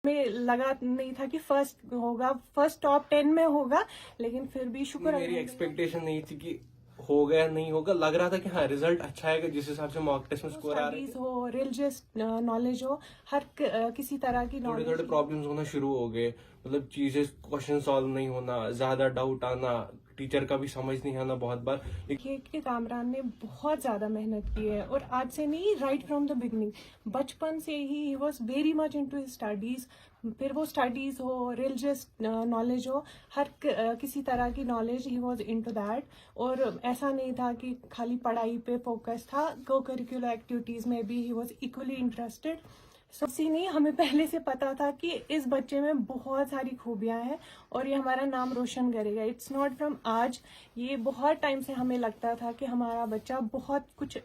में लगा नहीं था कि फर्स्ट होगा, फर्स्ट टॉप 10 में होगा, लेकिन फिर भी शुक्र मेरी एक्सपेक्टेशन नहीं थी कि होगा नहीं होगा। लग रहा था कि हाँ रिजल्ट अच्छा आएगा जिस हिसाब से मॉक टेस्ट में स्कोर आ रहे थे। स्टडीज हो, रिलीजियस नॉलेज हो, हर किसी तरह की थोड़े नॉलेज। थोड़े प्रॉब्लम्स होना शुरू हो गए, मतलब चीजें क्वेश्चन सॉल्व नहीं होना, ज्यादा डाउट आना, टीचर का भी समझ नहीं आना बहुत बार। देखिए कि कामरान ने बहुत ज्यादा मेहनत की है, और आज से नहीं, राइट फ्रॉम द बिगनिंग, बचपन से he was very much into his studies. फिर वो स्टडीज हो, रिलीजियस नॉलेज हो, हर किसी तरह की knowledge, he was into that. और ऐसा नहीं था कि खाली पढ़ाई पे फोकस था, को करिकुलर एक्टिविटीज में भी ही वॉज इक्वली इंटरेस्टेड। सबसे नहीं, हमें पहले से पता था कि इस बच्चे में बहुत सारी खूबियां हैं और ये हमारा नाम रोशन करेगा। इट्स नॉट फ्रॉम आज, ये बहुत टाइम से हमें लगता था कि हमारा बच्चा बहुत कुछ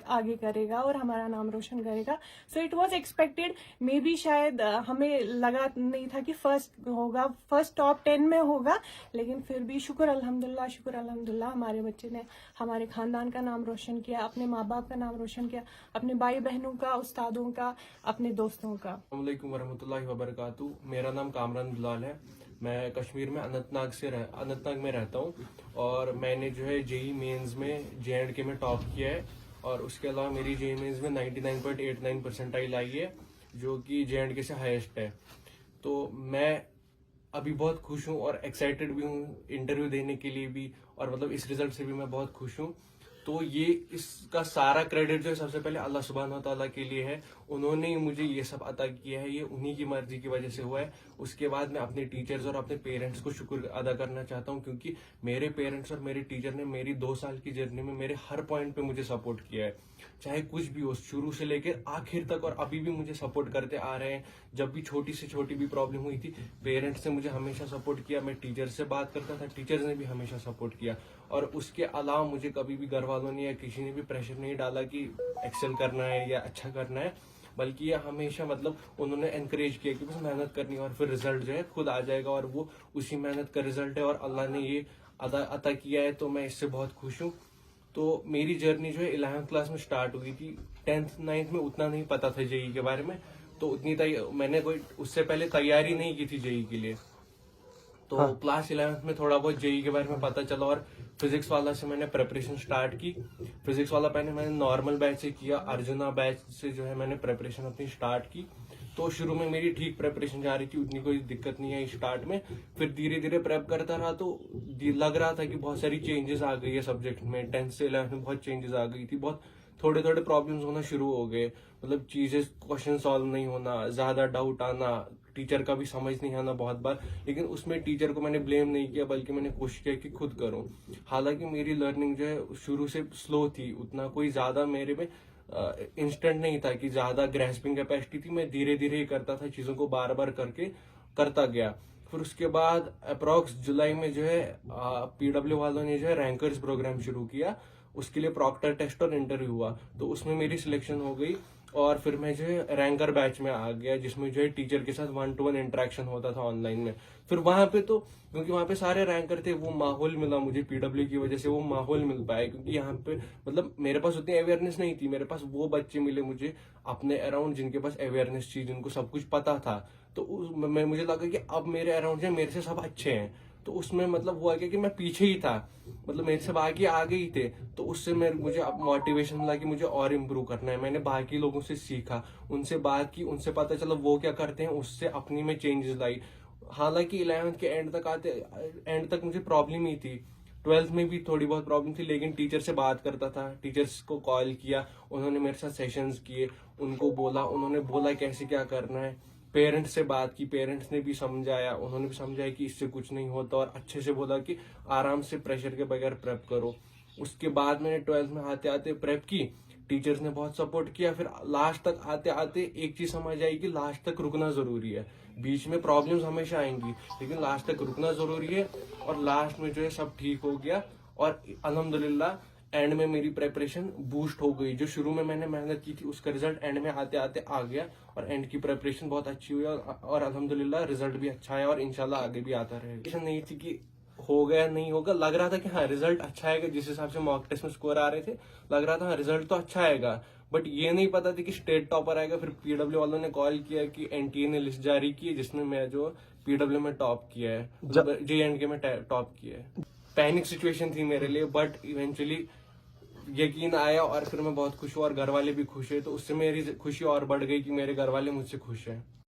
आगे करेगा और हमारा नाम रोशन करेगा। So it was expected. May be शायद हमें लगा नहीं था कि फर्स्ट होगा, फर्स्ट टॉप 10 में होगा, लेकिन फिर भी शुक्र अल्हम्दुलिल्लाह हमारे बच्चे ने हमारे खानदान का नाम रोशन किया, अपने माँ बाप का नाम रोशन किया, अपने भाई बहनों का, उस्तादों का, अपने दोस्तों का। अस्सलाम वालेकुम वरहमतुल्लाहि वबरकातुहू। मेरा नाम कामरान बिलाल है। मैं कश्मीर में अनंतनाग में रहता हूँ, और मैंने जो है जेई मेंस में JNK में टॉप किया है, और उसके अलावा मेरी जेई मेंस में 99.89 परसेंटाइल आई है, जो कि JNK से हाईएस्ट है। तो मैं अभी बहुत खुश हूँ और एक्साइटेड भी हूँ इंटरव्यू देने के लिए भी, और मतलब इस रिजल्ट से भी मैं बहुत खुश हूँ। तो ये इसका सारा क्रेडिट जो है सबसे पहले अल्लाह सुब्हानहू तआला के लिए है। उन्होंने ही मुझे ये सब अता किया है, ये उन्हीं की मर्जी की वजह से हुआ है। उसके बाद मैं अपने टीचर्स और अपने पेरेंट्स को शुक्र अदा करना चाहता हूँ, क्योंकि मेरे पेरेंट्स और मेरे टीचर ने मेरी 2 साल की जर्नी में मेरे हर पॉइंट पे मुझे सपोर्ट किया है, चाहे कुछ भी हो, शुरू से लेकर आखिर तक, और अभी भी मुझे सपोर्ट करते आ रहे हैं। जब भी छोटी से छोटी भी प्रॉब्लम हुई थी, पेरेंट्स ने मुझे हमेशा सपोर्ट किया। मैं टीचर से बात करता था, टीचर्स ने भी हमेशा सपोर्ट किया। और उसके अलावा मुझे कभी भी घर वालों ने या किसी ने भी प्रेशर नहीं डाला कि एक्सेल करना है या अच्छा करना है, बल्कि ये हमेशा मतलब उन्होंने एनकरेज किया कि बस मेहनत करनी है और फिर रिजल्ट जो है खुद आ जाएगा, और वो उसी मेहनत का रिजल्ट है, और अल्लाह ने ये अता किया है। तो मैं इससे बहुत खुश हूँ। तो मेरी जर्नी जो है 11th क्लास में स्टार्ट हुई थी। 10th 9th में उतना नहीं पता था जेई के बारे में, तो मैंने कोई उससे पहले तैयारी नहीं की थी जेई के लिए। तो हाँ। क्लास 11th में थोड़ा बहुत जेई के बारे में पता चला, और फिजिक्स वाला से मैंने प्रिपरेशन स्टार्ट की। फिजिक्स वाला पहले मैंने नॉर्मल बैच से किया, अर्जुना बैच से जो है मैंने प्रिपरेशन अपनी स्टार्ट की। तो शुरू में मेरी ठीक प्रिपरेशन जा रही थी, उतनी कोई दिक्कत नहीं आई स्टार्ट में। फिर धीरे धीरे प्रेप करता रहा, तो लग रहा था कि बहुत सारी चेंजेस आ गई है सब्जेक्ट में। 10th से 11th में बहुत चेंजेस आ गई थी, बहुत थोड़े थोड़े प्रॉब्लम्स होना शुरू हो गए, मतलब चीजें क्वेश्चन सॉल्व नहीं होना, ज्यादा डाउट आना, टीचर का भी समझ नहीं आना बहुत बार। लेकिन उसमें टीचर को मैंने ब्लेम नहीं किया, बल्कि मैंने कोशिश किया कि खुद करूं। हालांकि मेरी लर्निंग जो है शुरू से स्लो थी, उतना कोई ज्यादा मेरे में इंस्टेंट नहीं था कि ज्यादा ग्रेस्पिंग कैपेसिटी थी। मैं धीरे धीरे ही करता था, चीजों को बार बार करके करता गया। फिर उसके बाद अप्रोक्स जुलाई में जो है PW वालों ने जो है रैंकर्स प्रोग्राम शुरू किया। उसके लिए प्रॉक्टर टेस्ट और इंटरव्यू हुआ, तो उसमें मेरी सिलेक्शन हो गई, और फिर मैं जो है रैंकर बैच में आ गया, जिसमें जो है टीचर के साथ 1-to-1 इंटरेक्शन होता था ऑनलाइन में। फिर वहां पे तो क्योंकि वहां पे सारे रैंकर थे, वो माहौल मिला मुझे, PW की वजह से वो माहौल मिल पाया। क्योंकि यहाँ पे मतलब मेरे पास उतनी अवेयरनेस नहीं थी, मेरे पास वो बच्चे मिले मुझे अपने अराउंड जिनके पास अवेयरनेस थी, जिनको सब कुछ पता था। तो मुझे लगा कि अब मेरे अराउंड जो मेरे से सब अच्छे हैं। तो उसमें मतलब हुआ कि मैं पीछे ही था, मतलब मेरे से बाकी आगे ही थे। तो उससे मुझे अब मोटिवेशन मिला कि मुझे और इम्प्रूव करना है। मैंने बाकी लोगों से सीखा, उनसे बात की, उनसे पता चला वो क्या करते हैं, उससे अपनी में चेंजेस लाई। हालांकि 11th के एंड तक मुझे प्रॉब्लम ही थी। 12th में भी थोड़ी बहुत प्रॉब्लम थी, लेकिन टीचर से बात करता था, टीचर्स को कॉल किया, उन्होंने मेरे साथ सेशंस किए, उन्होंने बोला कैसे क्या करना है। पेरेंट्स से बात की, पेरेंट्स ने भी समझाया, उन्होंने भी समझाया कि इससे कुछ नहीं होता, और अच्छे से बोला कि आराम से प्रेशर के बगैर प्रेप करो। उसके बाद मैंने 12th में आते आते प्रेप की, टीचर्स ने बहुत सपोर्ट किया। फिर लास्ट तक आते आते एक चीज समझ आई कि लास्ट तक रुकना जरूरी है। बीच में प्रॉब्लम्स हमेशा आएंगी, लेकिन लास्ट तक रुकना जरूरी है। और लास्ट में जो है सब ठीक हो गया, और अल्हम्दुलिल्लाह एंड में मेरी प्रेपरेशन बूस्ट हो गई। जो शुरू में मैंने मेहनत की थी, उसका रिजल्ट एंड में आते आते आ गया, और एंड की प्रेपरेशन बहुत अच्छी हुई, और अल्हम्दुलिल्लाह रिजल्ट भी अच्छा है, और इंशाल्लाह आगे भी आता रहेगा। नहीं थी कि हो गया नहीं होगा, लग रहा था कि हाँ रिजल्ट अच्छा आएगा, जिस हिसाब से मॉक टेस्ट में स्कोर आ रहे थे, लग रहा था हाँ रिजल्ट तो अच्छा आएगा, बट ये नहीं पता था कि स्टेट टॉपर आएगा। फिर पीडब्ल्यू वालों ने कॉल किया कि एनटीए ने लिस्ट जारी की है जिसमें मैं जो पीडब्ल्यू में टॉप किया है, JNK में टॉप किया है। पैनिक सिचुएशन थी मेरे लिए, बट इवेंचुअली यकीन आया और फिर मैं बहुत खुश हुआ और घर वाले भी खुश है, तो उससे मेरी खुशी और बढ़ गई कि मेरे घर वाले मुझसे खुश हैं।